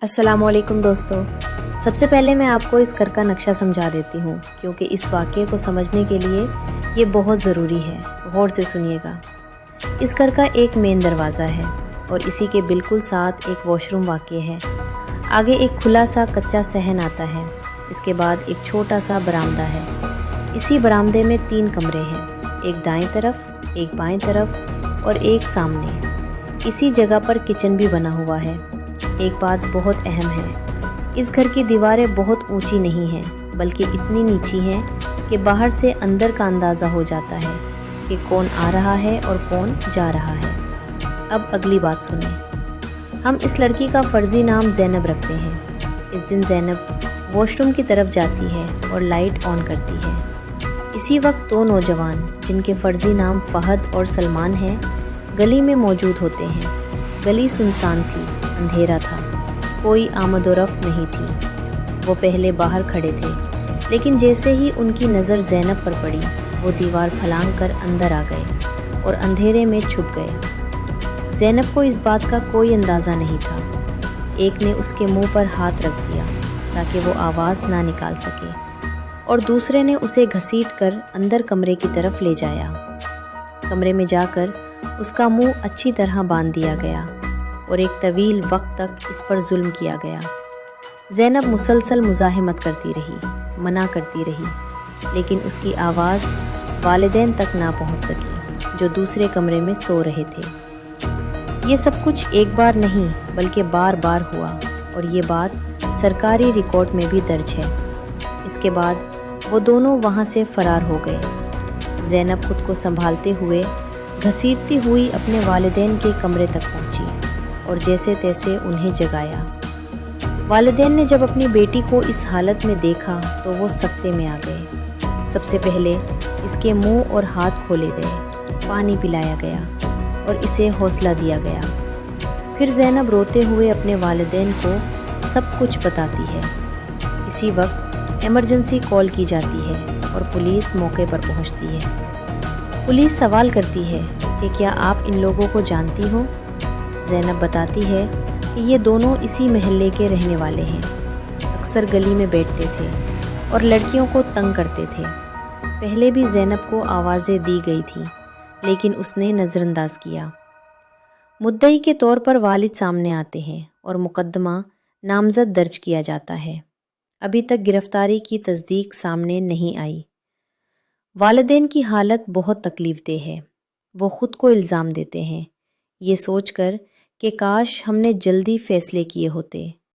अस्सलाम वालेकुम दोस्तों। सबसे पहले मैं आपको इस घर का नक्शा समझा देती हूँ क्योंकि इस वाक़ये को समझने के लिए ये बहुत ज़रूरी है। गौर से सुनिएगा। इस घर का एक मेन दरवाज़ा है और इसी के बिल्कुल साथ एक वॉशरूम वाक़ है। आगे एक खुला सा कच्चा सहन आता है। इसके बाद एक छोटा सा बरामदा है। इसी बरामदे में 3 कमरे हैं, एक दाएं तरफ, एक बाएं तरफ और एक सामने। इसी जगह पर किचन भी बना हुआ है। एक बात बहुत अहम है, इस घर की दीवारें बहुत ऊंची नहीं हैं, बल्कि इतनी नीची हैं कि बाहर से अंदर का अंदाज़ा हो जाता है कि कौन आ रहा है और कौन जा रहा है। अब अगली बात सुने। हम इस लड़की का फ़र्ज़ी नाम ज़ैनब रखते हैं। इस दिन ज़ैनब वॉशरूम की तरफ जाती है और लाइट ऑन करती है। इसी वक्त 2 नौजवान, जिनके फ़र्ज़ी नाम फ़हद और सलमान हैं, गली में मौजूद होते हैं। गली सुनसान थी, अंधेरा था, कोई आमदोरफ्त नहीं थी। वो पहले बाहर खड़े थे, लेकिन जैसे ही उनकी नज़र ज़ैनब पर पड़ी, वो दीवार फलांग कर अंदर आ गए और अंधेरे में छुप गए। ज़ैनब को इस बात का कोई अंदाज़ा नहीं था। एक ने उसके मुंह पर हाथ रख दिया ताकि वो आवाज़ ना निकाल सके और दूसरे ने उसे घसीट कर अंदर कमरे की तरफ ले जाया। कमरे में जाकर उसका मुंह अच्छी तरह बांध दिया गया और एक तवील वक्त तक इस पर जुल्म किया गया। ज़ैनब मुसलसल मुज़ाहमत करती रही, मना करती रही, लेकिन उसकी आवाज़ वालिदैन तक ना पहुंच सकी, जो दूसरे कमरे में सो रहे थे। ये सब कुछ एक बार नहीं बल्कि बार बार हुआ और ये बात सरकारी रिकॉर्ड में भी दर्ज है। इसके बाद वो दोनों वहाँ से फ़रार हो गए। ज़ैनब खुद को संभालते हुए घसीटती हुई अपने वालिदैन के कमरे तक पहुँची और जैसे तैसे उन्हें जगाया। वालिदैन ने जब अपनी बेटी को इस हालत में देखा तो वो सकते में आ गए। सबसे पहले इसके मुंह और हाथ खोले गए, पानी पिलाया गया और इसे हौसला दिया गया। फिर ज़ैनब रोते हुए अपने वालिदैन को सब कुछ बताती है। इसी वक्त इमरजेंसी कॉल की जाती है और पुलिस मौके पर पहुंचती है। पुलिस सवाल करती है कि क्या आप इन लोगों को जानती हो? ज़ैनब बताती है कि ये दोनों इसी महल्ले के रहने वाले हैं। अक्सर गली में बैठते थे और लड़कियों को तंग करते थे। पहले भी ज़ैनब को आवाज़ें दी गई थी, लेकिन उसने नज़रअंदाज किया। मुद्दई के तौर पर वालिद सामने आते हैं और मुकदमा नामज़द दर्ज किया जाता है। अभी तक गिरफ्तारी की तस्दीक सामने नहीं आई। वालिदैन की हालत बहुत तकलीफ़देह है। वो ख़ुद को इल्ज़ाम देते हैं, ये सोचकर कि काश हमने जल्दी फ़ैसले किए होते।